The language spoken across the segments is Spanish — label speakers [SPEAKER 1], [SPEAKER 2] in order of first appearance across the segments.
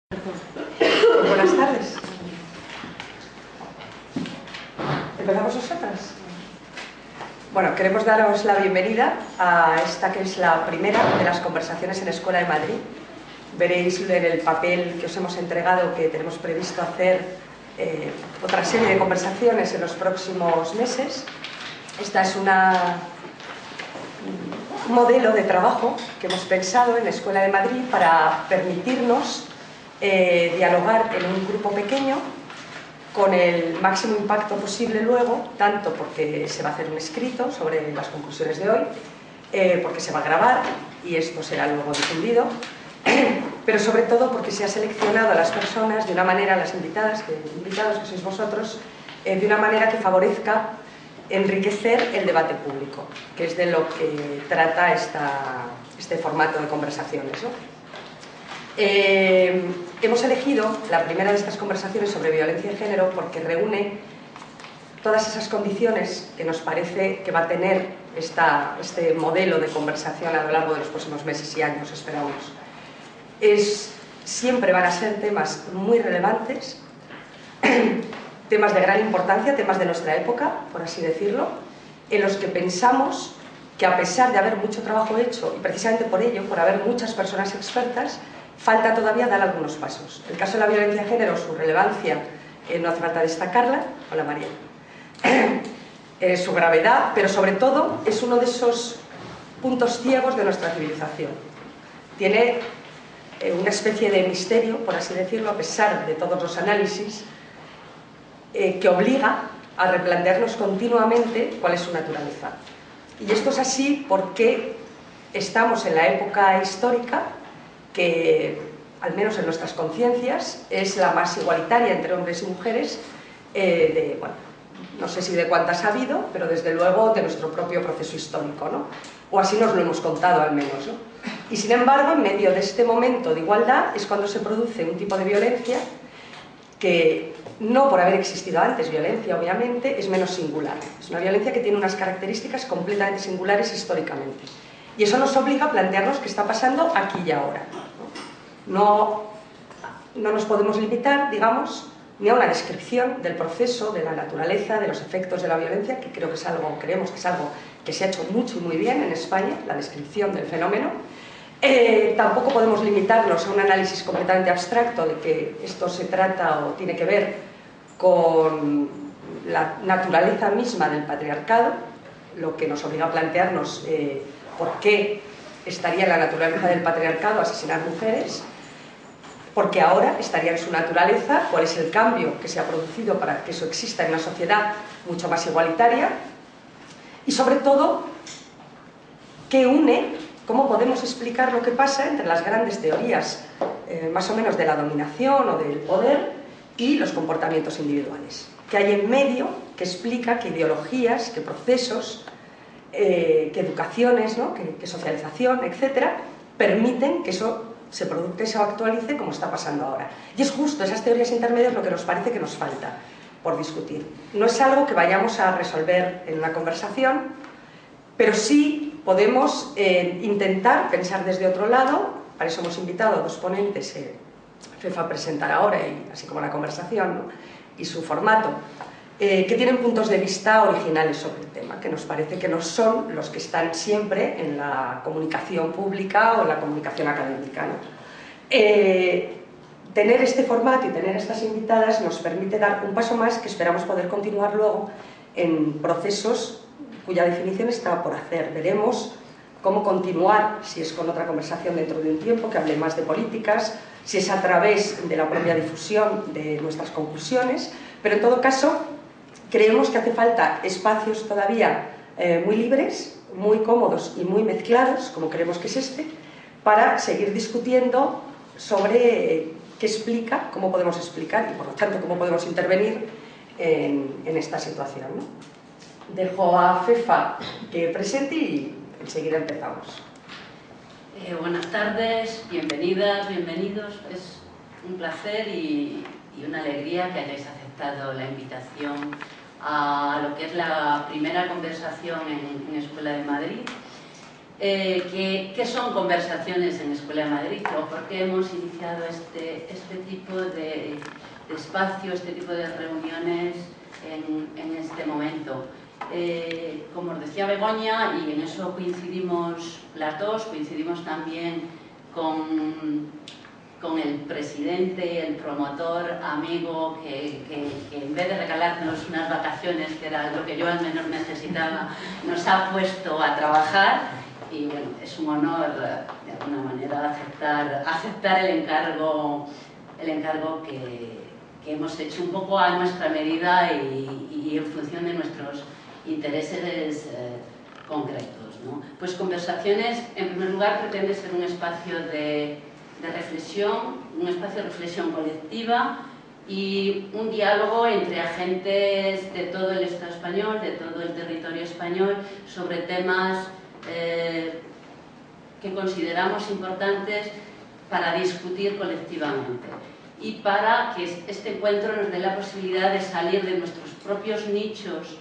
[SPEAKER 1] Buenas tardes. ¿Empezamos nosotras? Bueno, queremos daros la bienvenida a esta que es la primera de las conversaciones en Escuela de Madrid. Veréis en el papel que os hemos entregado que tenemos previsto hacer otra serie de conversaciones en los próximos meses. Esta es un modelo de trabajo que hemos pensado en la Escuela de Madrid para permitirnos dialogar en un grupo pequeño con el máximo impacto posible luego, tanto porque se va a hacer un escrito sobre las conclusiones de hoy, porque se va a grabar y esto será luego difundido, pero sobre todo porque se ha seleccionado a las personas de una manera, las invitados que sois vosotros, de una manera que favorezca enriquecer el debate público, que es de lo que trata este formato de conversaciones, ¿no? Hemos elegido la primera de estas conversaciones sobre violencia de género porque reúne todas esas condiciones que nos parece que va a tener este modelo de conversación a lo largo de los próximos meses y años, esperamos. Siempre van a ser temas muy relevantes, temas de gran importancia, temas de nuestra época, por así decirlo, en los que pensamos que a pesar de haber mucho trabajo hecho, y precisamente por ello, por haber muchas personas expertas, falta todavía dar algunos pasos. El caso de la violencia de género, su relevancia, no hace falta destacarla. Hola María. Su gravedad, pero sobre todo es uno de esos puntos ciegos de nuestra civilización. Tiene una especie de misterio, por así decirlo, a pesar de todos los análisis, que obliga a replantearnos continuamente cuál es su naturaleza. Y esto es así porque estamos en la época histórica que, al menos en nuestras conciencias, es la más igualitaria entre hombres y mujeres, bueno, no sé si de cuántas ha habido, pero desde luego de nuestro propio proceso histórico, ¿no? O así nos lo hemos contado al menos, ¿no? Y sin embargo, en medio de este momento de igualdad es cuando se produce un tipo de violencia que, no por haber existido antes violencia, obviamente, es menos singular. Es una violencia que tiene unas características completamente singulares históricamente. Y eso nos obliga a plantearnos qué está pasando aquí y ahora. No nos podemos limitar, digamos, ni a una descripción del proceso, de la naturaleza, de los efectos de la violencia, que creo que es algo, creemos que es algo que se ha hecho mucho y muy bien en España, la descripción del fenómeno. Tampoco podemos limitarnos a un análisis completamente abstracto de que esto se trata o tiene que ver con la naturaleza misma del patriarcado, lo que nos obliga a plantearnos por qué estaría en la naturaleza del patriarcado asesinar mujeres, porque ahora estaría en su naturaleza, cuál es el cambio que se ha producido para que eso exista en una sociedad mucho más igualitaria, y sobre todo, qué une, cómo podemos explicar lo que pasa entre las grandes teorías más o menos de la dominación o del poder y los comportamientos individuales. ¿Qué hay en medio que explica qué ideologías, qué procesos, qué educaciones, ¿no? qué socialización, etcétera, permiten que eso se produzca y se actualice como está pasando ahora? Y es justo esas teorías intermedias lo que nos parece que nos falta por discutir. No es algo que vayamos a resolver en una conversación, pero sí podemos intentar pensar desde otro lado. Para eso hemos invitado a dos ponentes, Fefa a presentar ahora, y así como la conversación, ¿no? Y su formato, que tienen puntos de vista originales sobre el tema, que nos parece que no son los que están siempre en la comunicación pública o en la comunicación académica, ¿no? Tener este formato y tener estas invitadas nos permite dar un paso más que esperamos poder continuar luego en procesos cuya definición está por hacer. Veremos cómo continuar, si es con otra conversación dentro de un tiempo, que hable más de políticas, si es a través de la propia difusión de nuestras conclusiones, pero en todo caso creemos que hace falta espacios todavía muy libres, muy cómodos y muy mezclados, como creemos que es este, para seguir discutiendo sobre qué explica, cómo podemos explicar y por lo tanto cómo podemos intervenir en esta situación, ¿no? Dejo a Fefa que presente y enseguida empezamos.
[SPEAKER 2] Buenas tardes, bienvenidas, bienvenidos. Es un placer y una alegría que hayáis aceptado la invitación a lo que es la primera conversación en Escuela de Madrid. ¿Qué son conversaciones en Escuela de Madrid? ¿O por qué hemos iniciado este tipo de espacio, este tipo de reuniones en este momento? Como os decía Begoña, y en eso coincidimos las dos, coincidimos también con el presidente y el promotor amigo que en vez de regalarnos unas vacaciones, que era lo que yo al menos necesitaba, nos ha puesto a trabajar. Y bueno, es un honor de alguna manera aceptar el encargo que hemos hecho un poco a nuestra medida y en función de nuestros intereses concretos, ¿no? Pues Conversaciones, en primer lugar, pretende ser un espacio de reflexión, un espacio de reflexión colectiva y un diálogo entre agentes de todo el Estado español, de todo el territorio español, sobre temas que consideramos importantes para discutir colectivamente y para que este encuentro nos dé la posibilidad de salir de nuestros propios nichos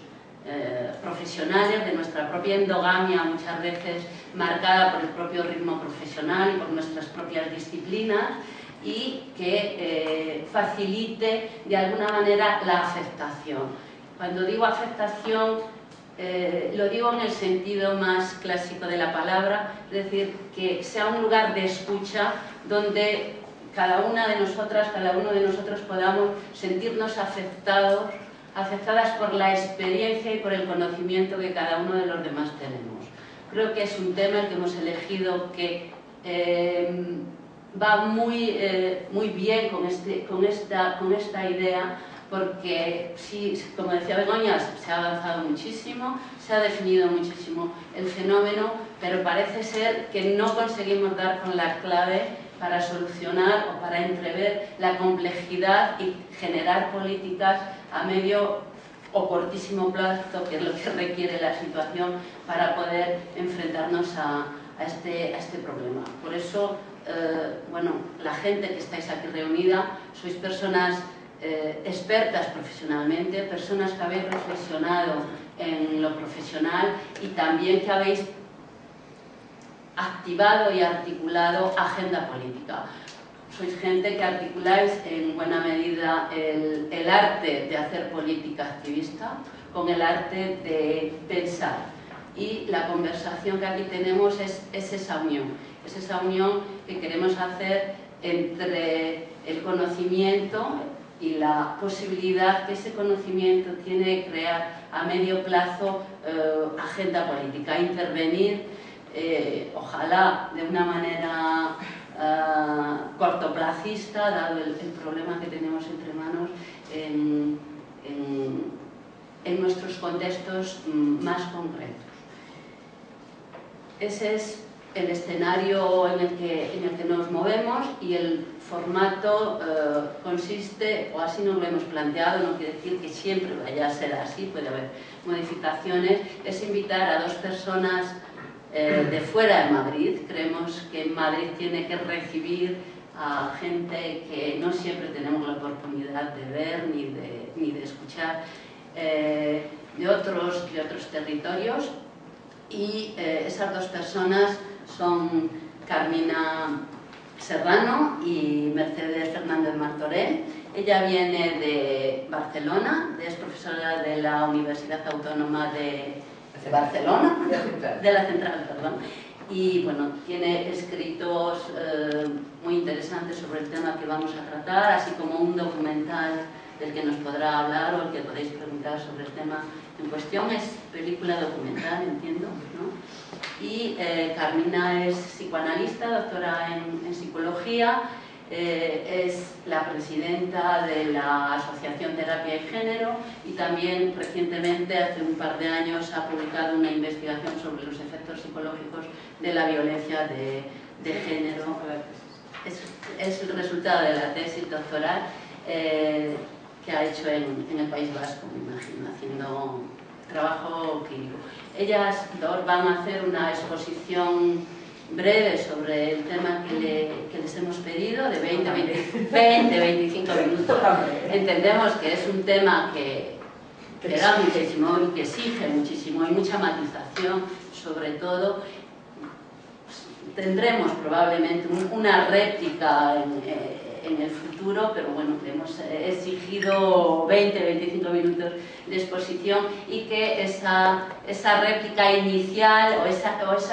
[SPEAKER 2] profesionales, de nuestra propia endogamia muchas veces marcada por el propio ritmo profesional y por nuestras propias disciplinas, y que facilite de alguna manera la aceptación. Cuando digo aceptación, lo digo en el sentido más clásico de la palabra, es decir, que sea un lugar de escucha donde cada una de nosotras, cada uno de nosotros podamos sentirnos afectadas por la experiencia y por el conocimiento que cada uno de los demás tenemos. Creo que es un tema el que hemos elegido que va muy bien con esta idea, porque sí, como decía Begoña, se ha avanzado muchísimo, se ha definido muchísimo el fenómeno, pero parece ser que no conseguimos dar con la clave para solucionar o para entrever la complejidad y generar políticas a medio o cortísimo plazo, que es lo que requiere la situación para poder enfrentarnos a este problema. Por eso, bueno, la gente que estáis aquí reunida, sois personas expertas profesionalmente, personas que habéis reflexionado en lo profesional y también que habéis activado y articulado agenda política. Sois gente que articuláis en buena medida el arte de hacer política activista con el arte de pensar. Y la conversación que aquí tenemos es esa unión que queremos hacer entre el conocimiento y la posibilidad que ese conocimiento tiene de crear a medio plazo agenda política, intervenir, ojalá de una manera cortoplacista, dado el problema que tenemos entre manos en nuestros contextos más concretos. Ese es el escenario en el que nos movemos, y el formato consiste, o así nos lo hemos planteado, no quiere decir que siempre vaya a ser así, puede haber modificaciones, es invitar a dos personas de fuera de Madrid. Creemos que Madrid tiene que recibir a gente que no siempre tenemos la oportunidad de ver ni de escuchar, de otros territorios, y esas dos personas son Carmina Serrano y Mercedes Fernández Martorell. Ella viene de Barcelona, es profesora de la Universidad Autónoma de Barcelona, de la Central, perdón. Y bueno, tiene escritos muy interesantes sobre el tema que vamos a tratar, así como un documental del que nos podrá hablar o el que podéis preguntar sobre el tema en cuestión. Es película documental, entiendo, ¿no? Y Carmina es psicoanalista, doctora en psicología, es la presidenta de la Asociación Terapia y Género, y también recientemente, hace un par de años, ha publicado una investigación sobre los efectos psicológicos de la violencia de género. Es el resultado de la tesis doctoral que ha hecho en el País Vasco, me imagino, haciendo trabajo clínico. Ellas dos van a hacer una exposición breve sobre el tema que les hemos pedido, de 20-25 minutos. Entendemos que es un tema que da muchísimo y que exige muchísimo y mucha matización, sobre todo. tendremos probablemente una réplica en el futuro, pero bueno, le hemos exigido 20-25 minutos de exposición y que esa réplica inicial o esa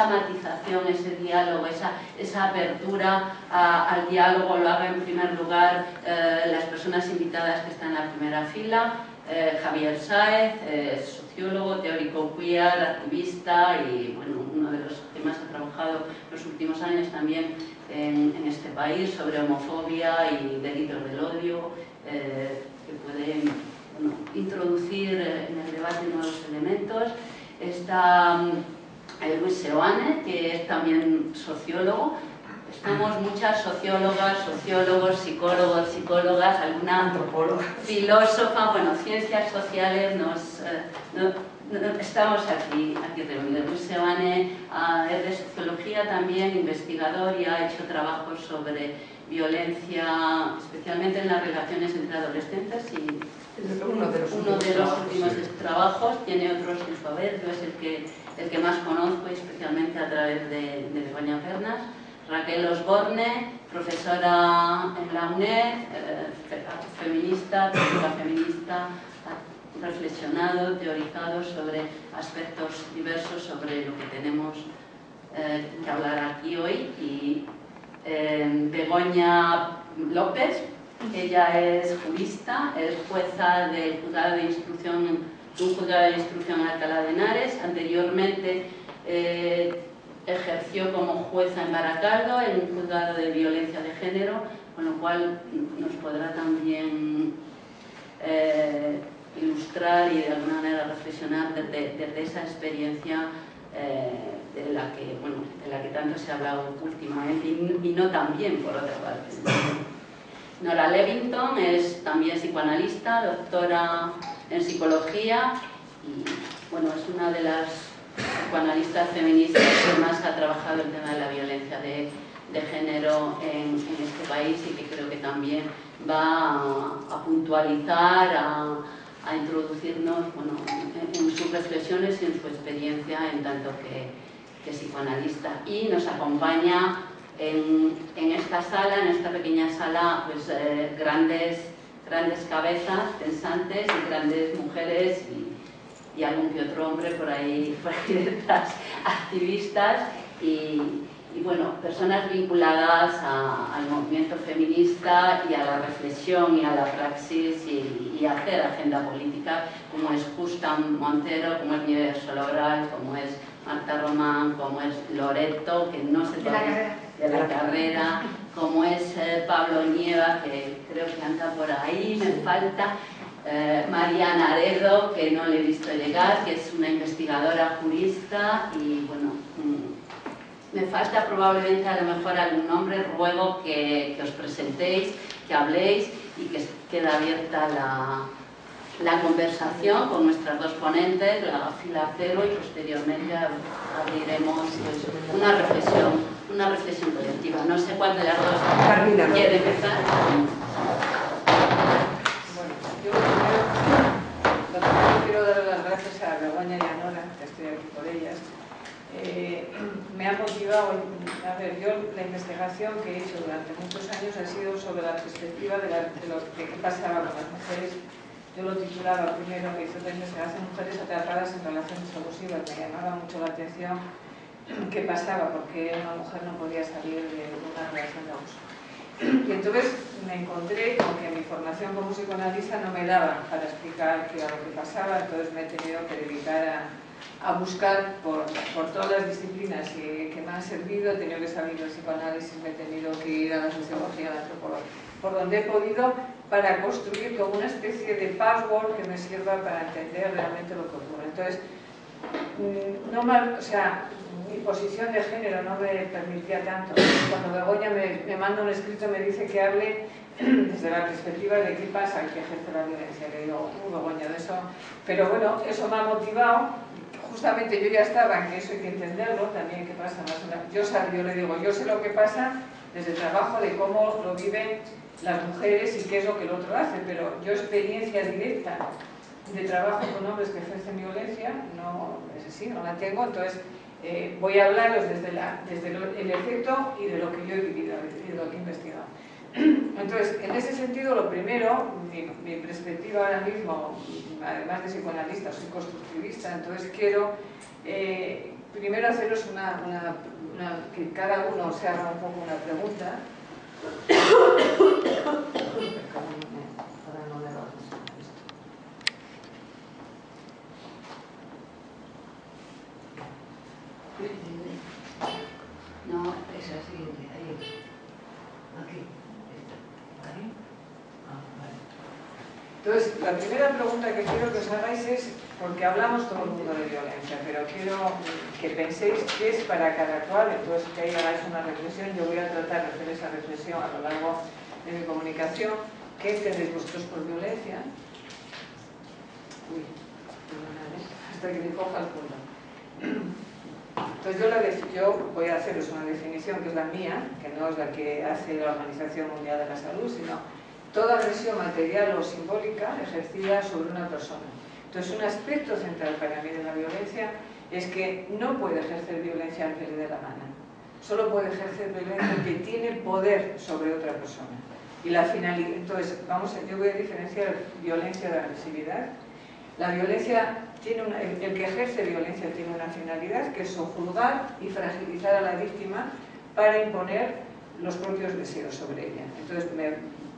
[SPEAKER 2] matización, ese diálogo, esa apertura al diálogo lo haga en primer lugar las personas invitadas que están en la primera fila. Javier Sáez, sociólogo, teórico queer, activista y bueno, uno de los que más ha trabajado los últimos años también en este país sobre homofobia y delitos del odio, que puede introducir en el debate nuevos elementos. Está Luis Seoane, que es también sociólogo. Estamos muchas sociólogas, sociólogos, psicólogos, psicólogas, alguna
[SPEAKER 1] antropóloga,
[SPEAKER 2] filósofa, bueno, ciencias sociales, estamos aquí reunidos. Luis Seoane es de sociología también, investigador, y ha hecho trabajos sobre violencia, especialmente en las relaciones entre adolescentes, y uno de los últimos trabajos. Tiene otros en su haber, yo es el que más conozco, especialmente a través de Begoña Pernas. Raquel Osborne, profesora en la UNED, feminista, teórica feminista, ha reflexionado, teorizado sobre aspectos diversos sobre lo que tenemos que hablar aquí hoy. Y Begoña López, ella es jurista, es jueza del juzgado de instrucción, un juzgado de instrucción en Alcalá de Henares. Anteriormente ejerció como jueza en Baracaldo, en un juzgado de violencia de género, con lo cual nos podrá también ilustrar y de alguna manera reflexionar desde esa experiencia de la que tanto se ha hablado últimamente y no tan bien, por otra parte. Nora Levington es también psicoanalista, doctora en psicología y bueno, es una de las psicoanalistas feministas que más ha trabajado el tema de la violencia de género en este país y que creo que también va a puntualizar, a introducirnos en sus reflexiones y en su experiencia en tanto que psicoanalista. Y nos acompaña en esta sala, en esta pequeña sala, pues grandes cabezas pensantes y grandes mujeres y algún que otro hombre por ahí detrás, activistas y bueno, personas vinculadas al movimiento feminista y a la reflexión y a la praxis y a hacer agenda política, como es Justa Montero, como es Nieves Solobral, como es Marta Román, como es Loreto, que no se toca de la carrera, como es Pablo Nieva, que creo que anda por ahí, me falta Mariana Aredo, que no le he visto llegar, que es una investigadora jurista y bueno, me falta probablemente a lo mejor algún nombre. Ruego que os presentéis, que habléis y que quede abierta la conversación con nuestras dos ponentes, la fila cero, y posteriormente abriremos pues, una reflexión colectiva. No sé cuál de las dos quiere empezar.
[SPEAKER 3] Bueno, yo primero quiero dar las gracias a Begoña y a Nora, que estoy aquí por ellas. Me ha motivado, a ver, yo la investigación que he hecho durante muchos años ha sido sobre la perspectiva de lo que pasaba con las mujeres. Yo lo titulaba primero, que hizo de investigación mujeres atrapadas en relaciones abusivas. Me llamaba mucho la atención qué pasaba, porque una mujer no podía salir de una relación de abuso. Y entonces me encontré con que mi formación como psicoanalista no me daba para explicar qué era lo que pasaba, entonces me he tenido que dedicar a buscar por todas las disciplinas que me han servido. He tenido que salir del psicoanálisis, me he tenido que ir a la sociología, a la antropología, por donde he podido, para construir como una especie de password que me sirva para entender realmente lo que ocurre. Entonces, mi posición de género no me permitía tanto. Cuando Begoña me manda un escrito, me dice que hable desde la perspectiva de qué pasa al que ejerce la violencia. Le digo, Begoña, de eso. Pero bueno, eso me ha motivado. Justamente yo ya estaba en que eso hay que entenderlo, también qué pasa más o menos. Yo le digo, yo sé lo que pasa desde el trabajo de cómo lo viven las mujeres y qué es lo que el otro hace, pero yo experiencia directa de trabajo con hombres que ejercen violencia no la tengo. Entonces Voy a hablaros desde el efecto y de lo que yo he vivido y de lo que he investigado. Entonces, en ese sentido, lo primero, mi perspectiva ahora mismo, además de psicoanalista, soy constructivista, entonces quiero primero haceros que cada uno se haga un poco una pregunta.
[SPEAKER 4] No, es la siguiente, ahí. Aquí. ¿Ahí? Ah, vale.
[SPEAKER 3] Entonces, la primera pregunta que quiero que os hagáis es, porque hablamos todo el mundo de violencia, pero quiero que penséis qué es para cada cual, entonces que ahí hagáis una reflexión. Yo voy a tratar de hacer esa reflexión a lo largo de mi comunicación. ¿Qué entendéis vosotros por violencia? Uy, hasta que me coja el punto. Entonces yo voy a haceros una definición que es la mía, que no es la que hace la Organización Mundial de la Salud, sino toda agresión material o simbólica ejercida sobre una persona. Entonces, un aspecto central para mí de la violencia es que no puede ejercer violencia al que le dé la gana. Solo puede ejercer violencia el que tiene poder sobre otra persona. Y la finalidad, entonces, yo voy a diferenciar violencia de agresividad. La violencia el que ejerce violencia tiene una finalidad, que es sojuzgar y fragilizar a la víctima para imponer los propios deseos sobre ella. Entonces,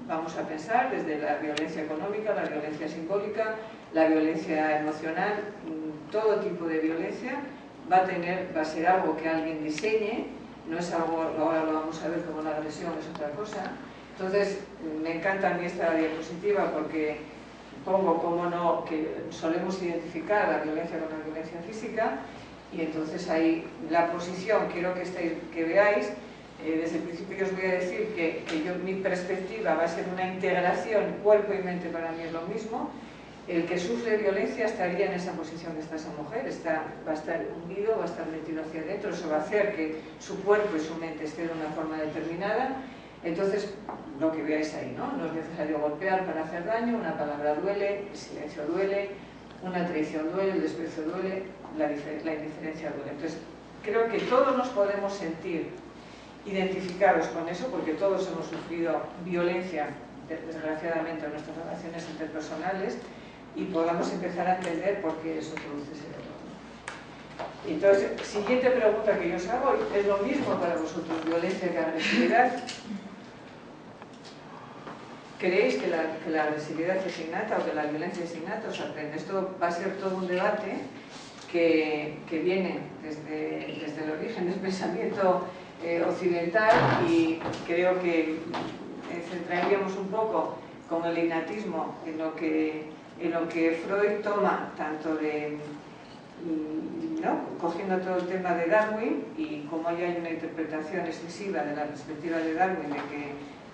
[SPEAKER 3] vamos a pensar desde la violencia económica, la violencia simbólica, la violencia emocional, todo tipo de violencia va a ser algo que alguien diseñe, no es algo, ahora lo vamos a ver como la agresión es otra cosa. Entonces, me encanta a mí esta diapositiva porque pongo, como no, que solemos identificar la violencia con la violencia física, y entonces ahí la posición, quiero que veáis, desde el principio os voy a decir que mi perspectiva va a ser una integración, cuerpo y mente para mí es lo mismo. El que sufre violencia estaría en esa posición que está esa mujer, va a estar hundido, va a estar metido hacia adentro, eso va a hacer que su cuerpo y su mente estén de una forma determinada. Entonces, lo que veáis ahí, ¿no? No es necesario golpear para hacer daño, una palabra duele, el silencio duele, una traición duele, el desprecio duele, la indiferencia duele. Entonces, creo que todos nos podemos sentir identificados con eso, porque todos hemos sufrido violencia, desgraciadamente, en nuestras relaciones interpersonales, y podamos empezar a entender por qué eso produce ese dolor. Entonces, siguiente pregunta que yo os hago, ¿es lo mismo para vosotros violencia que agresividad? ¿Creéis que la agresividad es innata o que la violencia es innata o se aprende? Esto va a ser todo un debate que viene desde el origen del pensamiento occidental, y creo que centraríamos un poco con el innatismo en lo que Freud toma tanto de, ¿no?, cogiendo todo el tema de Darwin, y como ya hay una interpretación excesiva de la perspectiva de Darwin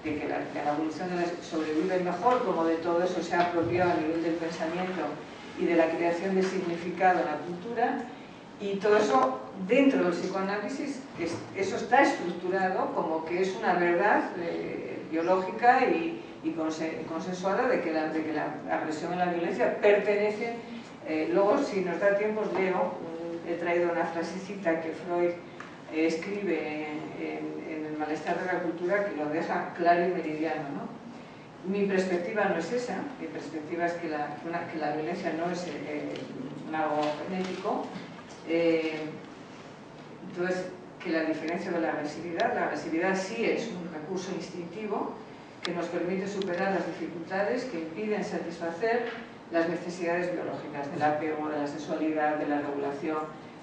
[SPEAKER 3] de que la evolución sobrevive mejor, como de todo eso se ha apropiado a nivel del pensamiento y de la creación de significado en la cultura, y todo eso dentro del psicoanálisis, eso está estructurado como que es una verdad biológica y consensuada de que la agresión y la violencia pertenecen. Luego, si nos da tiempo, os leo, he traído una frasecita que Freud escribe en El malestar de la cultura, que lo deja claro y meridiano, ¿no? Mi perspectiva no es esa, mi perspectiva es que la violencia no es algo genético. Entonces, que la diferencia de la agresividad sí es un recurso instintivo que nos permite superar las dificultades que impiden satisfacer las necesidades biológicas, del apego, de la sexualidad, de la regulación,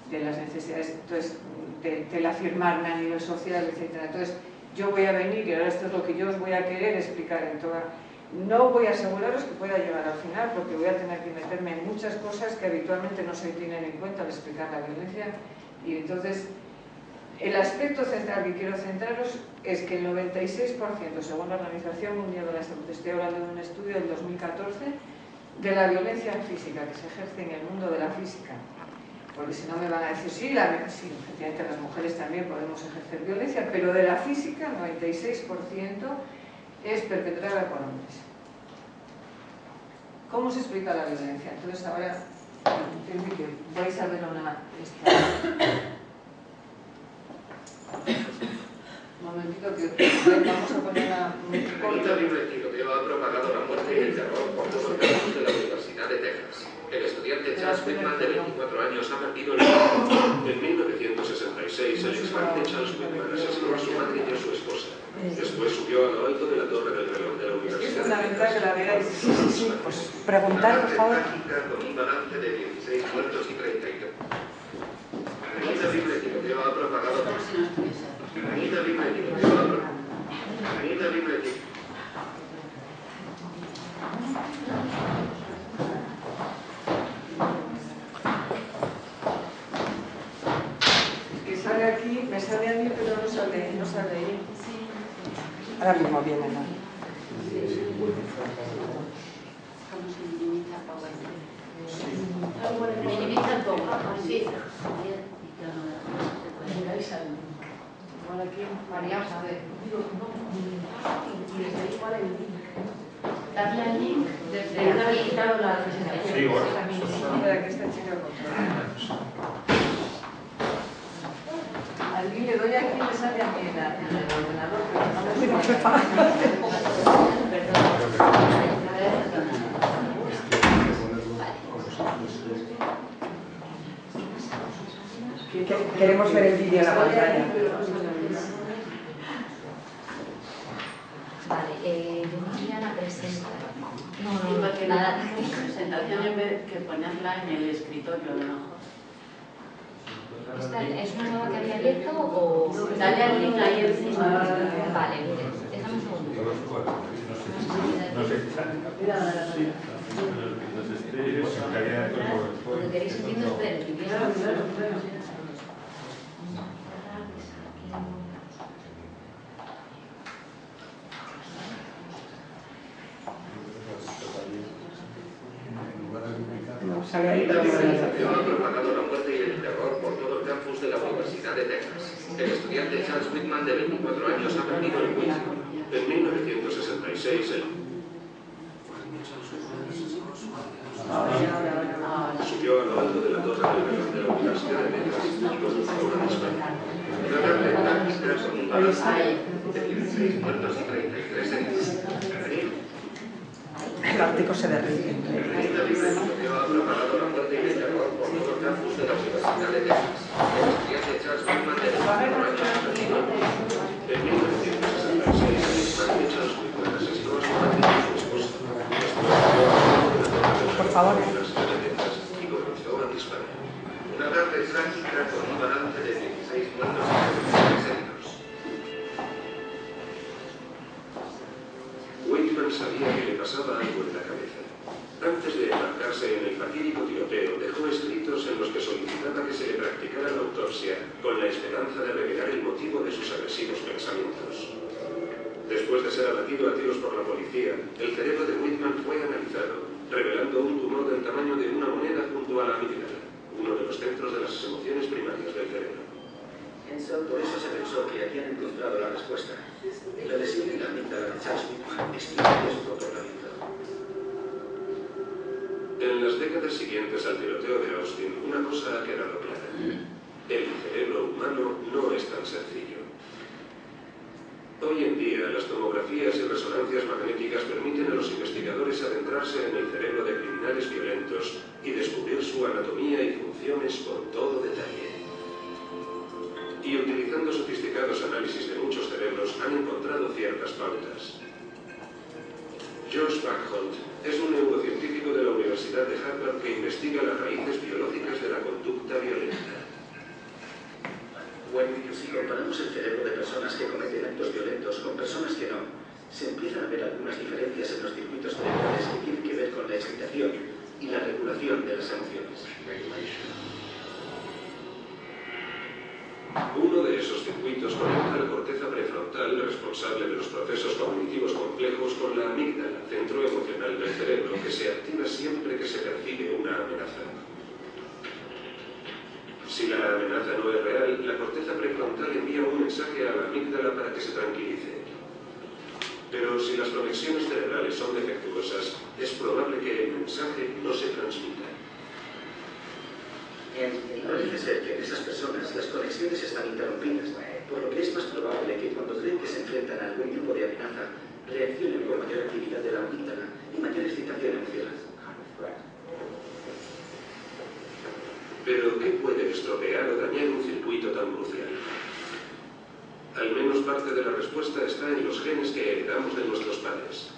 [SPEAKER 3] de las necesidades, entonces, del afirmarme a nivel social, etc. Entonces, yo voy a venir, y ahora esto es lo que yo os voy a querer explicar en toda... No voy a aseguraros que pueda llegar al final, porque voy a tener que meterme en muchas cosas que habitualmente no se tienen en cuenta al explicar la violencia, y entonces el aspecto central que quiero centraros es que el 96%, según la Organización Mundial de la Salud, estoy hablando de un estudio del 2014, de la violencia física que se ejerce en el mundo de la física, porque si no me van a decir, sí, efectivamente las mujeres también podemos ejercer violencia, pero de la física, el 96% es perpetrada por hombres. ¿Cómo se explica la violencia? Entonces ahora entiendo que vais a ver poquito que vamos a ponerla muy
[SPEAKER 5] Un
[SPEAKER 3] corta.
[SPEAKER 5] terrible tiroteo ha propagado la muerte y el terror por todo el campus de la Universidad de Texas. El estudiante Charles Whitman, de 24 años, ha perdido el vida. En 1966, el exfante Charles Whitman asesinó a su madre y a su esposa. Después subió a lo alto de la torre del reloj de la
[SPEAKER 3] Es
[SPEAKER 5] Universidad de
[SPEAKER 3] fundamental que la veáis.
[SPEAKER 1] Sí, pues preguntar, por favor.
[SPEAKER 5] Con un balance de 16 muertos y 33. Un terrible tiroteo ha propagado...
[SPEAKER 2] Como si no estuviese.
[SPEAKER 5] Un terrible tiroteo ha propagado... Un terrible tiroteo...
[SPEAKER 3] Que sale aquí, me sale a mí, pero no sale ahí.
[SPEAKER 1] Ahora mismo viene, ¿no?
[SPEAKER 2] Como se minimiza poco. Minimiza un poco. Sí.
[SPEAKER 3] Igual aquí,
[SPEAKER 4] María, a ver.
[SPEAKER 2] Darle al link desde aquí.
[SPEAKER 6] Sí, bueno.
[SPEAKER 3] espera que esta chica controla. Al link le doy aquí y me sale a mí en el ordenador, pero no me sale.
[SPEAKER 1] Queremos ver el vídeo en la pantalla.
[SPEAKER 7] Vale, Diana presenta. No,
[SPEAKER 2] Porque
[SPEAKER 7] nada.
[SPEAKER 2] la presentación en vez que ponerla en el escritorio, a lo mejor.
[SPEAKER 7] ¿Esta es una nueva que había abierto o...?
[SPEAKER 2] Dale al link ahí encima.
[SPEAKER 7] Vale, mire, déjame un segundo. Lo que queréis entiendo, espera, que viene.
[SPEAKER 1] No, sale ahí, pero
[SPEAKER 5] El
[SPEAKER 1] no sale.
[SPEAKER 5] tiroteo ha propagado la muerte y el terror por todo el campus de la Universidad de Texas. El estudiante Charles Whitman, de 24 años, ha perdido el juicio. En 1966, subió a lo alto de la torre del reloj de la Universidad de Texas y condujo a una dispara. Una tarde táctica con un balance de 16 muertos y 33 heridos.
[SPEAKER 1] El Ártico se derrite.
[SPEAKER 5] El terrible tiroteo ha propagado la muerte y el terror por todo el campus de la Universidad de Texas. El estudiante Charles Whitman, de 24 años, ha perdido el juicio. En 1966, el exfante Charles Whitman asesinó a su madre y a su esposa.
[SPEAKER 1] Por favor.
[SPEAKER 5] Y comenzó a disparar. Una tarde trágica con un balance de 16 muertos y 33 heridos. Whitman sabía que le pasaba algo en la cabeza. Antes de embarcarse en el fatídico tiroteo, dejó escritos en los que solicitaba que se le practicara la autopsia, con la esperanza de revelar el motivo de sus agresivos pensamientos. Después de ser abatido a tiros por la policía, el cerebro de Whitman fue analizado, revelando un tumor del tamaño de una moneda junto a la amígdala, uno de los centros de las emociones primarias del cerebro.
[SPEAKER 8] Por eso se pensó que habían encontrado la respuesta. La lesión en la amígdala de Charles Whitman explicaría su comportamiento.
[SPEAKER 5] En las décadas siguientes al tiroteo de Austin, una cosa ha quedado clara. El cerebro humano no es tan sencillo. Hoy en día, las tomografías y resonancias magnéticas permiten a los investigadores adentrarse en el cerebro de criminales violentos y descubrir su anatomía y funciones con todo detalle. Y utilizando sofisticados análisis de muchos cerebros han encontrado ciertas pautas. Josh Buckholt es un neurocientífico de la Universidad de Harvard que investiga las raíces biológicas de la conducta violenta.
[SPEAKER 8] Bueno, si comparamos el cerebro de personas que cometen actos violentos con personas que no, se empiezan a ver algunas diferencias en los circuitos cerebrales que tienen que ver con la excitación y la regulación de las emociones.
[SPEAKER 5] Uno de esos circuitos conecta la corteza prefrontal, responsable de los procesos cognitivos complejos, con la amígdala, centro emocional del cerebro, que se activa siempre que se percibe una amenaza. Si la amenaza no es real, la corteza prefrontal envía un mensaje a la amígdala para que se tranquilice. Pero si las conexiones cerebrales son defectuosas, es probable que el mensaje no se transmita.
[SPEAKER 8] Parece ser que en esas personas las conexiones están interrumpidas. por lo que es más probable que cuando creen que se enfrentan a algún tipo de amenaza, reaccionen con mayor actividad de la amígdala y mayor excitación emocional.
[SPEAKER 5] Pero, ¿qué puede estropear o dañar un circuito tan crucial? Al menos parte de la respuesta está en los genes que heredamos de nuestros padres.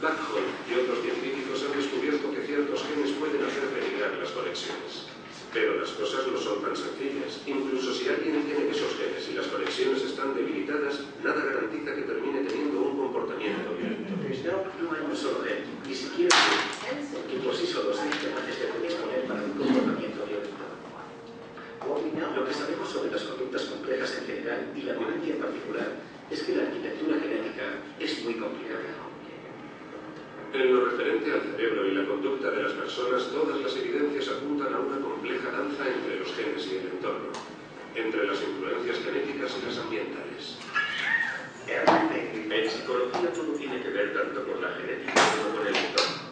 [SPEAKER 5] Blackhall y otros científicos han descubierto que ciertos genes pueden hacer peligrar las conexiones. Pero las cosas no son tan sencillas. Incluso si alguien tiene esos genes y las conexiones están debilitadas, nada garantiza que termine teniendo un comportamiento violento.
[SPEAKER 8] No hay un solo gen, ni siquiera que por sí solos sean capaces de predisponer para un comportamiento violento. Lo que sabemos sobre las conductas complejas en general y la violencia en particular es que la arquitectura genética es muy complicada.
[SPEAKER 5] En lo referente al cerebro y la conducta de las personas, todas las evidencias apuntan a una compleja danza entre los genes y el entorno, entre las influencias genéticas y las ambientales.
[SPEAKER 8] En psicología todo tiene que ver tanto con la genética como con el entorno.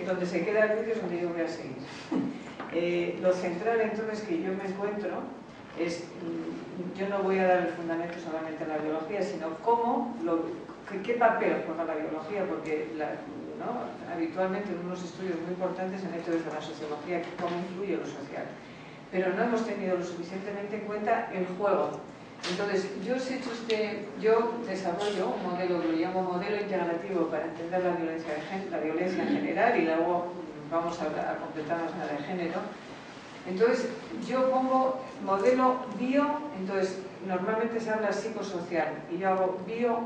[SPEAKER 3] Donde se queda el vídeo es donde yo voy a seguir. Lo central entonces que yo me encuentro es, yo no voy a dar el fundamento solamente a la biología, sino qué papel juega la biología, porque habitualmente en unos estudios muy importantes se han hecho desde la sociología cómo influye lo social, pero no hemos tenido lo suficientemente en cuenta el juego. Entonces, yo desarrollo un modelo que lo llamo modelo integrativo para entender la violencia en general, y luego vamos a completarnos en la de género. Entonces, yo pongo modelo entonces normalmente se habla psicosocial, y yo hago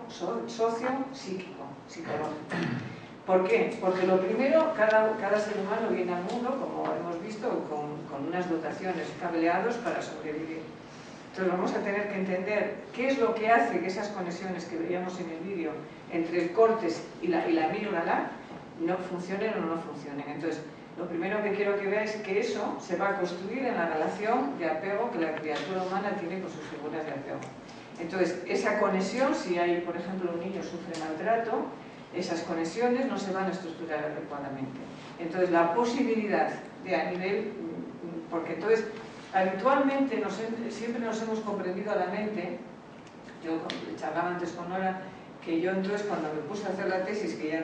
[SPEAKER 3] socio-psíquico, psicológico. ¿Por qué? Porque lo primero, cada ser humano viene al mundo, como hemos visto, con unas dotaciones cableados para sobrevivir. Entonces vamos a tener que entender qué es lo que hace que esas conexiones que veíamos en el vídeo entre el córtex y la amígdala no funcionen o no funcionen. Entonces, lo primero que quiero que veáis es que eso se va a construir en la relación de apego que la criatura humana tiene con sus figuras de apego. Entonces, esa conexión, si hay, por ejemplo, un niño sufre maltrato, esas conexiones no se van a estructurar adecuadamente. Entonces, la posibilidad de a nivel... Porque entonces... Habitualmente siempre nos hemos comprendido a la mente, yo charlaba antes con Nora, que yo entonces cuando me puse a hacer la tesis, que ya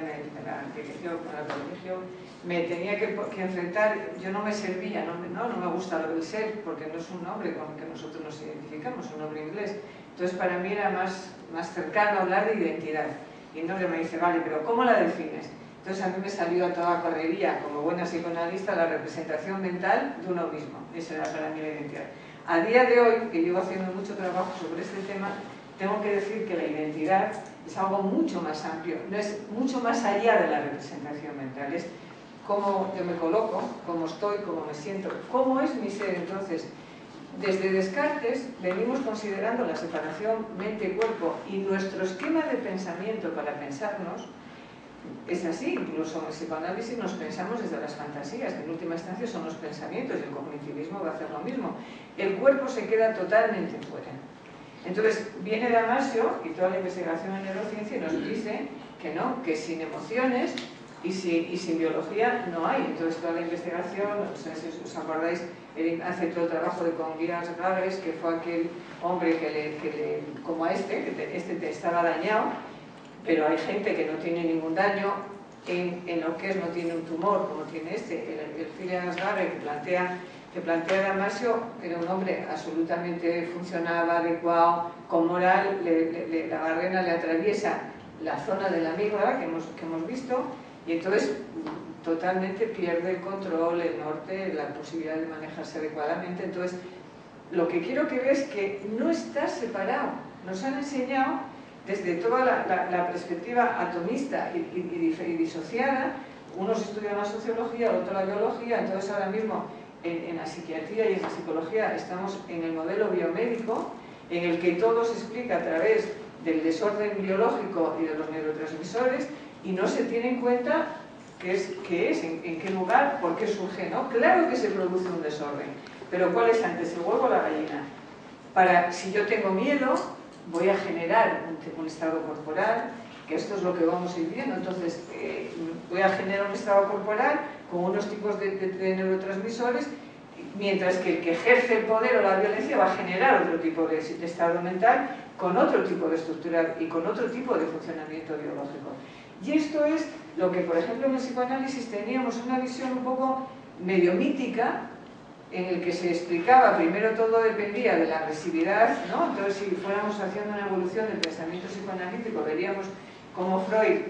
[SPEAKER 3] me tenía que enfrentar, yo no me servía, no me gusta lo del ser, porque no es un nombre con el que nosotros nos identificamos, es un nombre inglés. Entonces para mí era más cercano hablar de identidad. Y entonces me dice, vale, pero ¿cómo la defines? Entonces a mí me salió a toda correría, como buena psicoanalista, la representación mental de uno mismo. Esa era para mí la identidad. A día de hoy, que llevo haciendo mucho trabajo sobre este tema, tengo que decir que la identidad es algo mucho más amplio, no es mucho más allá de la representación mental, es cómo yo me coloco, cómo estoy, cómo me siento, cómo es mi ser. Entonces, desde Descartes venimos considerando la separación mente-cuerpo, y nuestro esquema de pensamiento para pensarnos es así. Incluso en el psicoanálisis nos pensamos desde las fantasías, que en última instancia son los pensamientos, y el cognitivismo va a hacer lo mismo. El cuerpo se queda totalmente fuera. Entonces viene Damasio y toda la investigación en neurociencia y nos dice que no, que sin emociones y sin biología no hay. Entonces toda la investigación, no sé si os acordáis, él hace todo el trabajo de Conguías Gabres, que fue aquel hombre que como este estaba dañado, pero hay gente que no tiene ningún daño en lo que es, no tiene un tumor como tiene el Phileas Gabler que plantea Damasio. Era un hombre absolutamente funcionaba, adecuado, con moral. La barrena le atraviesa la zona de la amígdala que hemos visto, y entonces totalmente pierde el control, el norte, la posibilidad de manejarse adecuadamente. Entonces, lo que quiero que veas es que no está separado. Nos han enseñado desde toda la perspectiva atomista y disociada. Unos estudian la sociología, otros la biología. Entonces ahora mismo en la psiquiatría y en la psicología estamos en el modelo biomédico, en el que todo se explica a través del desorden biológico y de los neurotransmisores, y no se tiene en cuenta en qué lugar, por qué surge, ¿no? Claro que se produce un desorden, pero ¿cuál es antes, el huevo o la gallina? Si yo tengo miedo, voy a generar un estado corporal, que esto es lo que vamos a ir viendo. Entonces, voy a generar un estado corporal con unos tipos de neurotransmisores, mientras que el que ejerce el poder o la violencia va a generar otro tipo de estado mental, con otro tipo de estructura y con otro tipo de funcionamiento biológico. Y esto es lo que, por ejemplo, en el psicoanálisis teníamos una visión un poco medio mítica, en el que se explicaba, primero todo dependía de la agresividad, ¿no? Entonces, si fuéramos haciendo una evolución del pensamiento psicoanalítico, veríamos cómo Freud,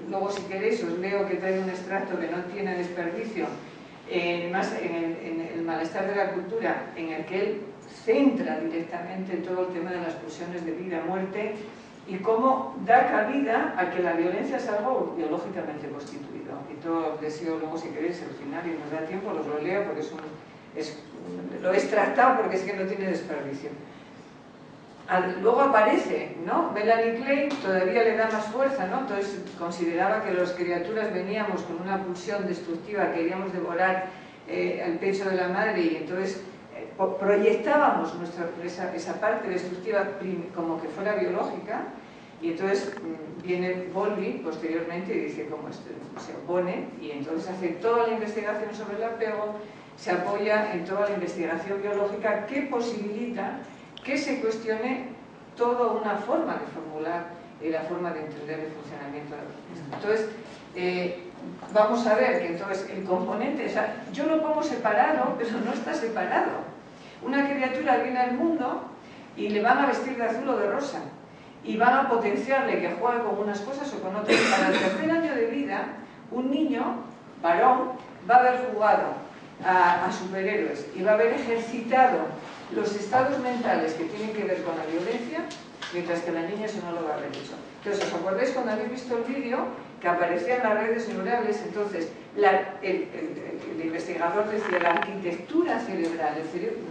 [SPEAKER 3] luego si queréis os leo que trae un extracto que no tiene desperdicio, más en el malestar de la cultura, en el que él centra directamente todo el tema de las pulsiones de vida, muerte, y cómo da cabida a que la violencia es algo biológicamente constituido. Y todo deseo luego, si queréis, al final, y nos da tiempo, os lo leo porque lo he extractado porque es que no tiene desperdicio. Luego aparece, ¿no? Melanie Klein todavía le da más fuerza, ¿no? Entonces consideraba que las criaturas veníamos con una pulsión destructiva, queríamos devorar el pecho de la madre, y entonces proyectábamos esa parte destructiva como que fuera biológica, y entonces viene Bowlby posteriormente y dice cómo se opone, y entonces hace toda la investigación sobre el apego, se apoya en toda la investigación biológica que posibilita que se cuestione toda una forma de formular y la forma de entender el funcionamiento de la organismo. Entonces, vamos a ver que entonces el componente, o sea, yo lo pongo separado, pero no está separado. Una criatura viene al mundo y le van a vestir de azul o de rosa, y van a potenciarle que juegue con unas cosas o con otras. Para el tercer año de vida, un niño, varón, va a haber jugado a superhéroes y va a haber ejercitado los estados mentales que tienen que ver con la violencia, mientras que la niña eso no lo va a haber hecho. Entonces, ¿os acordáis cuando habéis visto el vídeo que aparecían las redes neurales? Entonces, el investigador decía la arquitectura cerebral.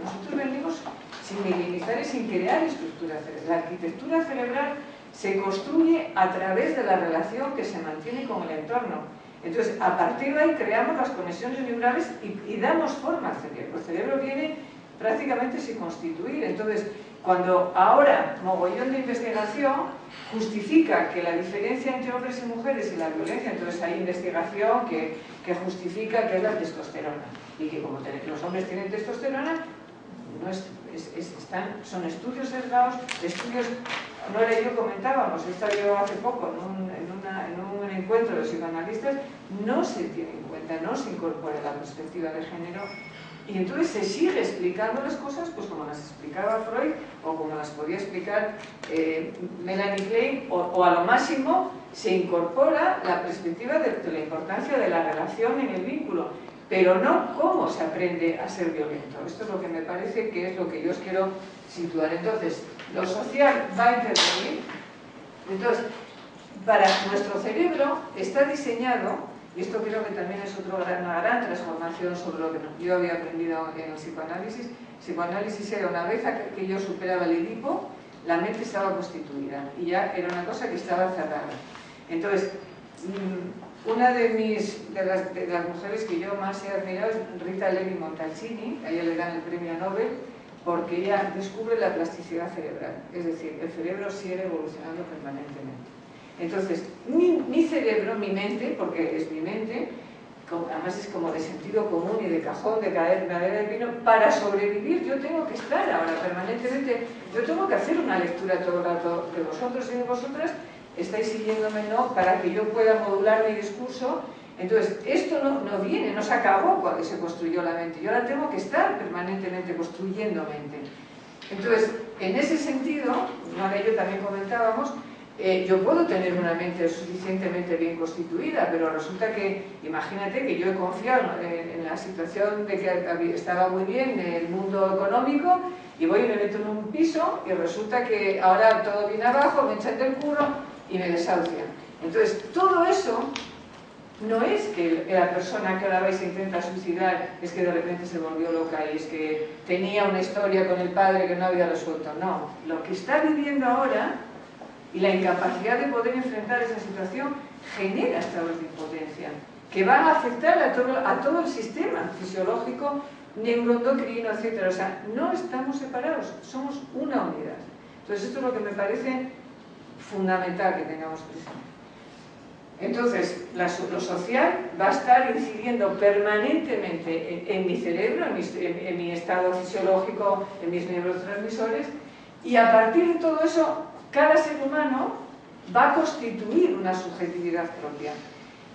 [SPEAKER 3] Nosotros venimos sin minimizar y sin crear estructura cerebral. La arquitectura cerebral se construye a través de la relación que se mantiene con el entorno. Entonces, a partir de ahí creamos las conexiones neurales y damos forma al cerebro. El cerebro viene prácticamente sin constituir. Entonces, cuando ahora mogollón de investigación justifica que la diferencia entre hombres y mujeres y la violencia, entonces hay investigación que justifica que es la testosterona, y que como los hombres tienen testosterona, son estudios sesgados, estudios, Nora y yo comentábamos, estaba yo hace poco en un encuentro de psicoanalistas, no se tiene en cuenta, no se incorpora la perspectiva de género, y entonces se sigue explicando las cosas pues como las explicaba Freud o como las podía explicar Melanie Klein, o a lo máximo se incorpora la perspectiva de la importancia de la relación en el vínculo, pero no cómo se aprende a ser violento. Esto es lo que me parece que es lo que yo os quiero situar. Entonces, lo social va a intervenir. Entonces, para nuestro cerebro está diseñado, y esto creo que también es una gran transformación sobre lo que yo había aprendido en el psicoanálisis. El psicoanálisis era una vez que yo superaba el Edipo, la mente estaba constituida y ya era una cosa que estaba cerrada. Entonces, una de las mujeres que yo más he admirado es Rita Levi-Montalcini. A ella le dan el premio Nobel porque ella descubre la plasticidad cerebral, es decir, el cerebro sigue evolucionando permanentemente. Entonces, mi cerebro, mi mente, porque es mi mente, además es como de sentido común y de cajón, de madera de pino, para sobrevivir yo tengo que estar ahora permanentemente, yo tengo que hacer una lectura todo el rato de vosotros y de vosotras, estáis siguiéndome, ¿no?, para que yo pueda modular mi discurso. Entonces, esto no viene, no se acabó cuando se construyó la mente, yo ahora tengo que estar permanentemente construyendo mente. Entonces, en ese sentido, Nora y yo también comentábamos, yo puedo tener una mente suficientemente bien constituida, pero resulta que, imagínate que yo he confiado en la situación de que estaba muy bien en el mundo económico y voy y me meto en un piso y resulta que ahora todo viene abajo, me echan del curro y me desahucian. Entonces, todo eso no es que la persona que ahora vais a intentar suicidar es que de repente se volvió loca y es que tenía una historia con el padre que no había resuelto. No, lo que está viviendo ahora y la incapacidad de poder enfrentar esa situación genera estados de impotencia que van a afectar a todo el sistema fisiológico, neuroendocrino, etc. O sea, no estamos separados, somos una unidad. Entonces esto es lo que me parece fundamental que tengamos presente. Entonces, lo social va a estar incidiendo permanentemente en mi cerebro, en mi estado fisiológico, en mis neurotransmisores, y a partir de todo eso, cada ser humano va a constituir una subjetividad propia.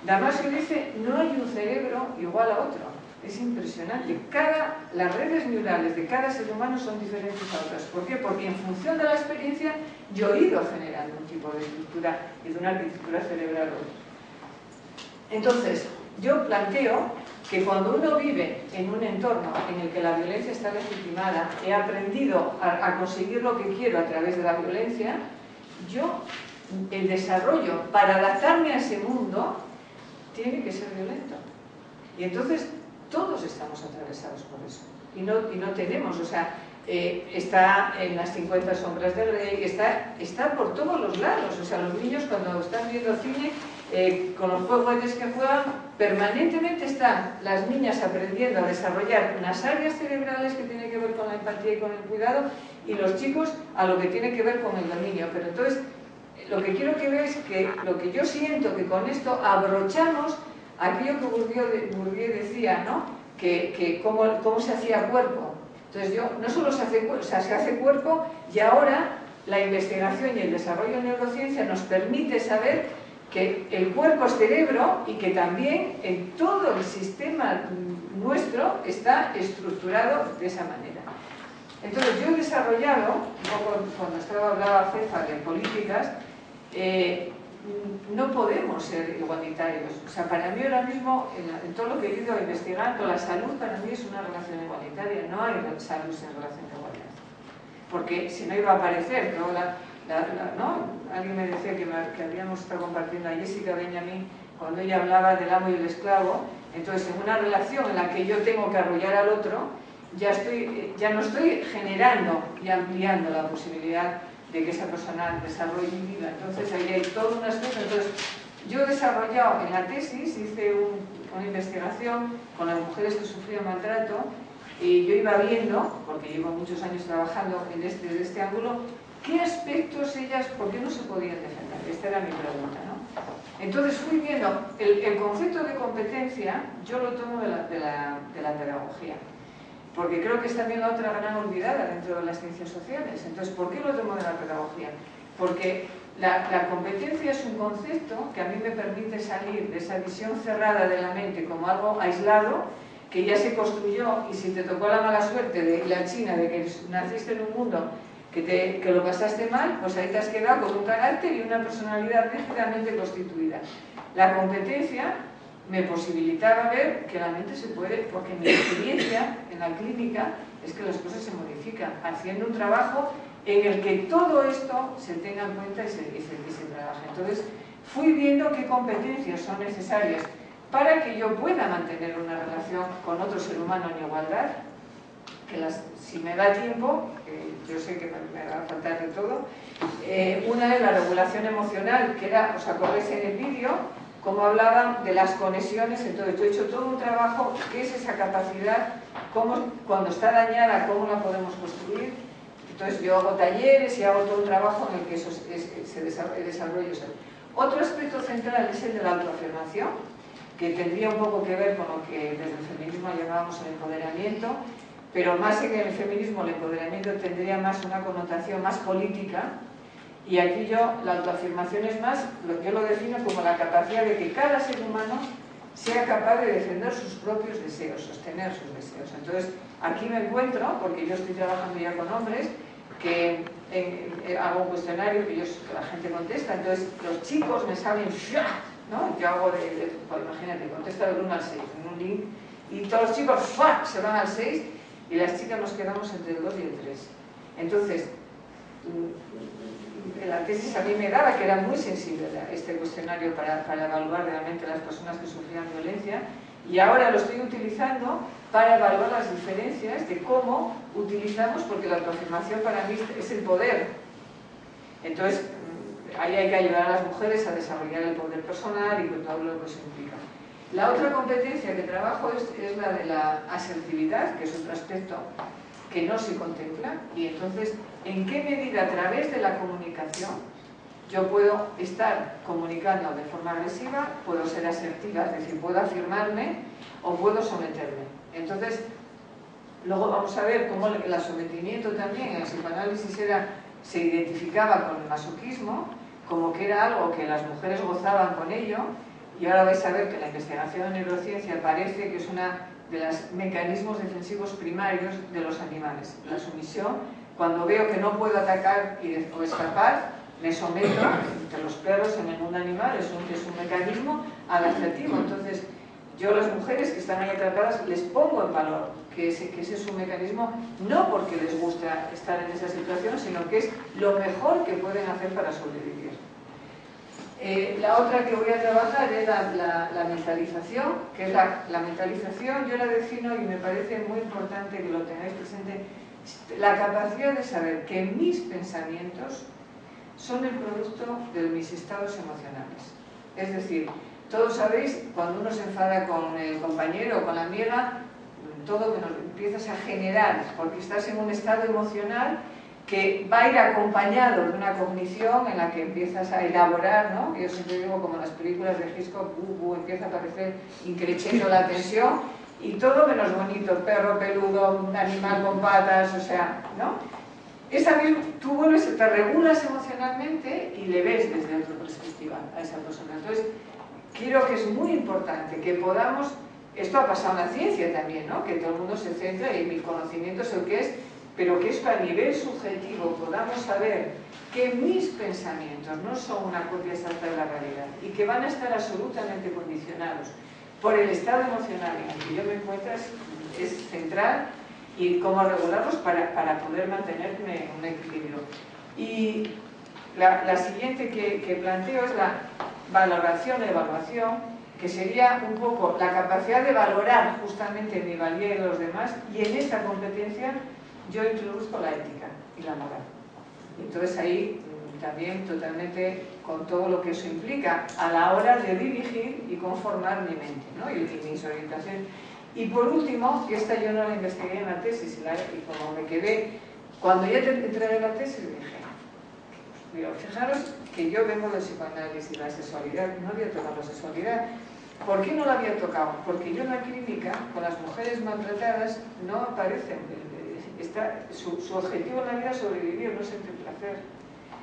[SPEAKER 3] Damasio dice, no hay un cerebro igual a otro. Es impresionante. Las redes neurales de cada ser humano son diferentes a otras. ¿Por qué? Porque en función de la experiencia yo he ido generando un tipo de estructura y de una arquitectura cerebral. Entonces, yo planteo que cuando uno vive en un entorno en el que la violencia está legitimada, he aprendido a conseguir lo que quiero a través de la violencia, el desarrollo para adaptarme a ese mundo tiene que ser violento. Y entonces todos estamos atravesados por eso. Y no tenemos, o sea, está en las 50 sombras del rey, está por todos los lados. O sea, los niños cuando están viendo cine, con los juguetes que juegan, permanentemente están las niñas aprendiendo a desarrollar unas áreas cerebrales que tienen que ver con la empatía y con el cuidado, y los chicos a lo que tiene que ver con el dominio. Pero entonces, lo que quiero que veáis es que lo que yo siento que con esto abrochamos aquello que Bourdieu decía, ¿no? Que cómo se hacía cuerpo. Entonces no solo se hace cuerpo, y ahora la investigación y el desarrollo de neurociencia nos permite saber que el cuerpo es cerebro y que también en todo el sistema nuestro está estructurado de esa manera. Entonces yo he desarrollado, un poco cuando hablaba César de políticas, no podemos ser igualitarios. O sea, para mí ahora mismo, en todo lo que he ido investigando, la salud para mí es una relación igualitaria. No hay salud sin relación de igualdad. Porque si no iba a aparecer, ¿no? Alguien me decía que habíamos estado compartiendo a Jessica Benjamin cuando ella hablaba del amo y el esclavo. Entonces, en una relación en la que yo tengo que arrollar al otro, ya no estoy generando y ampliando la posibilidad de que esa persona desarrolle y viva. Entonces ahí hay todo un aspecto. Entonces yo he desarrollado en la tesis, hice una investigación con las mujeres que sufrían maltrato, y yo iba viendo, porque llevo muchos años trabajando desde este ángulo, qué aspectos ellas, por qué no se podían defender. Esta era mi pregunta, ¿no? Entonces fui viendo, el concepto de competencia yo lo tomo de la pedagogía, porque creo que es también la otra gran olvidada dentro de las ciencias sociales. Entonces, ¿por qué lo tomo de la pedagogía? Porque la competencia es un concepto que a mí me permite salir de esa visión cerrada de la mente como algo aislado, que ya se construyó, y si te tocó la mala suerte de la China, de que naciste en un mundo que lo pasaste mal, pues ahí te has quedado con un carácter y una personalidad rígidamente constituida. La competencia me posibilitaba ver que la mente se puede, porque mi experiencia en la clínica es que las cosas se modifican, haciendo un trabajo en el que todo esto se tenga en cuenta y se trabaje. Entonces, fui viendo qué competencias son necesarias para que yo pueda mantener una relación con otro ser humano en igualdad, si me da tiempo, yo sé que me va a faltar de todo. Una es la regulación emocional, que era, os acordáis en el vídeo, como hablaban de las conexiones. Entonces yo he hecho todo un trabajo, qué es esa capacidad, cuando está dañada, cómo la podemos construir. Entonces yo hago talleres y hago todo un trabajo en el que eso se desarrolla. Otro aspecto central es el de la autoafirmación, que tendría un poco que ver con lo que desde el feminismo llamábamos el empoderamiento, pero más en el feminismo el empoderamiento tendría más una connotación más política. Y aquí la autoafirmación es más, yo lo defino como la capacidad de que cada ser humano sea capaz de defender sus propios deseos, sostener sus deseos. Entonces, aquí me encuentro, porque yo estoy trabajando ya con hombres, que hago un cuestionario que la gente contesta. Entonces, los chicos me salen, ¿no? Yo hago pues imagínate, contesta del 1 al 6 en un link, y todos los chicos se van al 6, y las chicas nos quedamos entre el 2 y el 3. Entonces, la tesis a mí me daba que era muy sensible este cuestionario para evaluar realmente las personas que sufrían violencia, y ahora lo estoy utilizando para evaluar las diferencias de cómo utilizamos, porque la autoafirmación para mí es el poder. Entonces, ahí hay que ayudar a las mujeres a desarrollar el poder personal y con todo lo que eso implica. La otra competencia que trabajo es la de la asertividad, que es otro aspecto que no se contempla, y entonces, ¿en qué medida a través de la comunicación yo puedo estar comunicando de forma agresiva, puedo ser asertiva, es decir, puedo afirmarme o puedo someterme? Entonces, luego vamos a ver cómo el sometimiento también en el psicoanálisis se identificaba con el masoquismo, como que era algo que las mujeres gozaban con ello, y ahora vais a ver que la investigación en neurociencia parece que es uno de los mecanismos defensivos primarios de los animales. La sumisión, cuando veo que no puedo atacar o escapar, me someto. Entre los perros en el mundo animal es un mecanismo adaptativo. Entonces, yo a las mujeres que están ahí atrapadas les pongo en valor que ese es un mecanismo, no porque les gusta estar en esa situación, sino que es lo mejor que pueden hacer para sobrevivir. La otra que voy a trabajar es la mentalización, que es la mentalización, yo la defino y me parece muy importante que lo tengáis presente, la capacidad de saber que mis pensamientos son el producto de mis estados emocionales. Es decir, todos sabéis, cuando uno se enfada con el compañero o con la amiga, todo que nos empiezas a generar, porque estás en un estado emocional que va a ir acompañado de una cognición en la que empiezas a elaborar, ¿no? Yo siempre digo, como en las películas de Hitchcock, empieza a aparecer increciendo la tensión, y todo menos bonito, perro peludo, un animal con patas, o sea, ¿no? Tú vuelves, te regulas emocionalmente y le ves desde otra perspectiva a esa persona. Entonces, creo que es muy importante que podamos, esto ha pasado en la ciencia también, ¿no? Que todo el mundo se centra y mi conocimiento es el que es, pero que esto a nivel subjetivo podamos saber que mis pensamientos no son una copia exacta de la realidad y que van a estar absolutamente condicionados por el estado emocional en el que yo me encuentro es central, y cómo regularlos para poder mantenerme un equilibrio. Y la siguiente que planteo es la valoración, evaluación, que sería un poco la capacidad de valorar justamente mi valía y los demás, y en esta competencia yo introduzco la ética y la moral. Entonces ahí también totalmente con todo lo que eso implica a la hora de dirigir y conformar mi mente, ¿no? y mis orientaciones. Y por último, que esta yo no la investigué en la tesis, y como me quedé, cuando ya entré en la tesis dije, mira, fijaros que yo vengo del psicoanálisis, la sexualidad, no había tocado la sexualidad. ¿Por qué no la había tocado? Porque yo en la clínica, con las mujeres maltratadas, no aparecen. Su objetivo en la vida es sobrevivir, no sentir placer.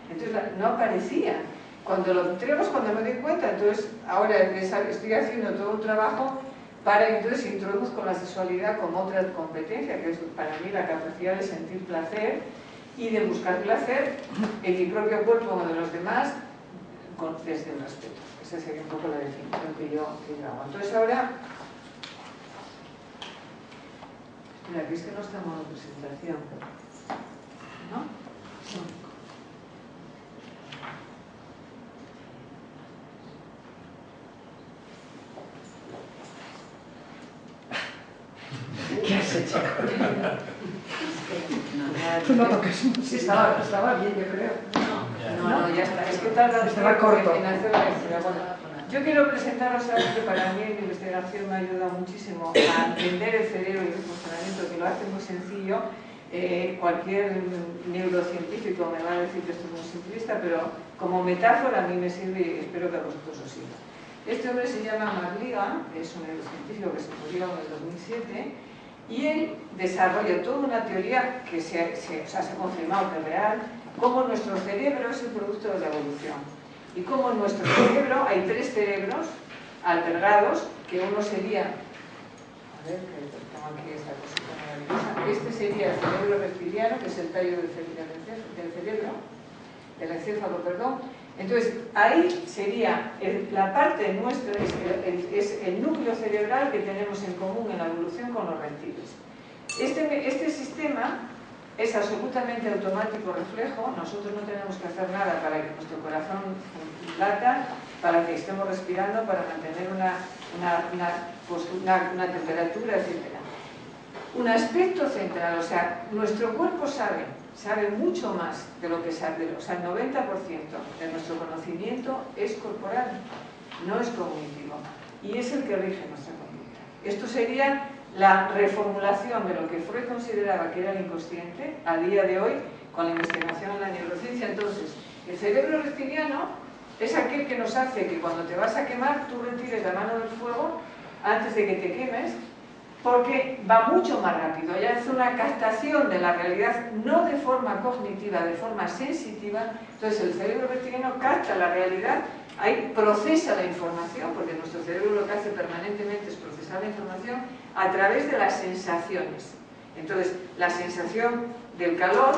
[SPEAKER 3] Entonces no aparecía. Cuando lo entremos, cuando me doy cuenta, entonces ahora estoy haciendo todo un trabajo para entonces introduzco la sexualidad como otra competencia, que es para mí la capacidad de sentir placer y de buscar placer en mi propio cuerpo o de los demás desde el respeto. Esa sería un poco la definición que yo hago. Entonces ahora, mira, que es que no estamos en presentación, ¿no? No. ¿Qué has hecho? Tú no tocas. Sí, estaba bien, yo creo. No, ya está. Es que tarda estaba corto en hacer la lectura. Bueno, yo quiero presentaros algo que para mí en mi investigación me ha ayudado muchísimo a entender el cerebro y el funcionamiento, que lo hace muy sencillo. Cualquier neurocientífico me va a decir que esto es muy simplista, pero como metáfora a mí me sirve y espero que a vosotros os sirva. Este hombre se llama McLigan, es un neurocientífico que se murió en el 2007, y él desarrolla toda una teoría que se ha confirmado que es real, cómo nuestro cerebro es el producto de la evolución. Y cómo en nuestro cerebro hay tres cerebros albergados, que uno sería, a ver, que tengo aquí esta cosita maravillosa, este sería el cerebro reptiliano, que es el tallo del cerebro, del encéfalo, perdón. Entonces, ahí sería la parte nuestra, es el núcleo cerebral que tenemos en común en la evolución con los reptiles. Este sistema es absolutamente automático reflejo, nosotros no tenemos que hacer nada para que nuestro corazón lata, para que estemos respirando, para mantener una temperatura, etc. Un aspecto central, o sea, nuestro cuerpo sabe mucho más de lo que sabe, o sea, el 90% de nuestro conocimiento es corporal, no es cognitivo, y es el que rige nuestra conducta. Esto sería la reformulación de lo que Freud consideraba que era el inconsciente a día de hoy con la investigación en la neurociencia. Entonces, el cerebro reptiliano es aquel que nos hace que cuando te vas a quemar tú retires la mano del fuego antes de que te quemes, porque va mucho más rápido, ya hace una captación de la realidad no de forma cognitiva, de forma sensitiva. Entonces el cerebro reptiliano capta la realidad, ahí procesa la información, porque nuestro cerebro lo que hace permanentemente es procesar la información a través de las sensaciones. Entonces la sensación del calor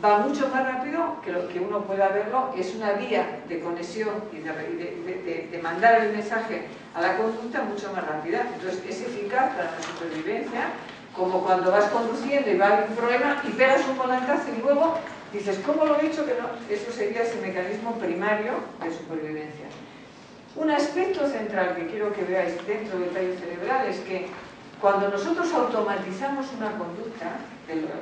[SPEAKER 3] va mucho más rápido que lo que uno pueda verlo, es una vía de conexión y de mandar el mensaje a la conducta mucho más rápida. Entonces es eficaz para la supervivencia, como cuando vas conduciendo y va a haber un problema y pegas un volantazo y luego dices, ¿cómo lo he hecho? Que no? Eso sería ese mecanismo primario de supervivencia. Un aspecto central que quiero que veáis dentro del tallo cerebral es que cuando nosotros automatizamos una conducta,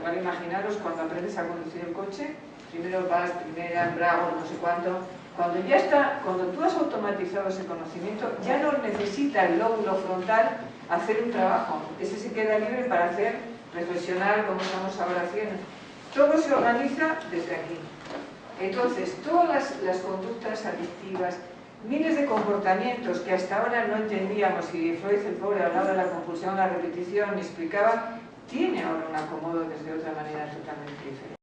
[SPEAKER 3] para imaginaros cuando aprendes a conducir el coche, primero vas, primera, embrago, no sé cuánto, cuando ya está, cuando tú has automatizado ese conocimiento, ya no necesita el lóbulo frontal hacer un trabajo, ese se queda libre para hacer, reflexionar como estamos ahora haciendo. Todo se organiza desde aquí. Entonces, todas las conductas adictivas, miles de comportamientos que hasta ahora no entendíamos, y Freud, el pobre, hablaba de la compulsión, la repetición, y explicaba, tiene ahora un acomodo desde otra manera totalmente diferente.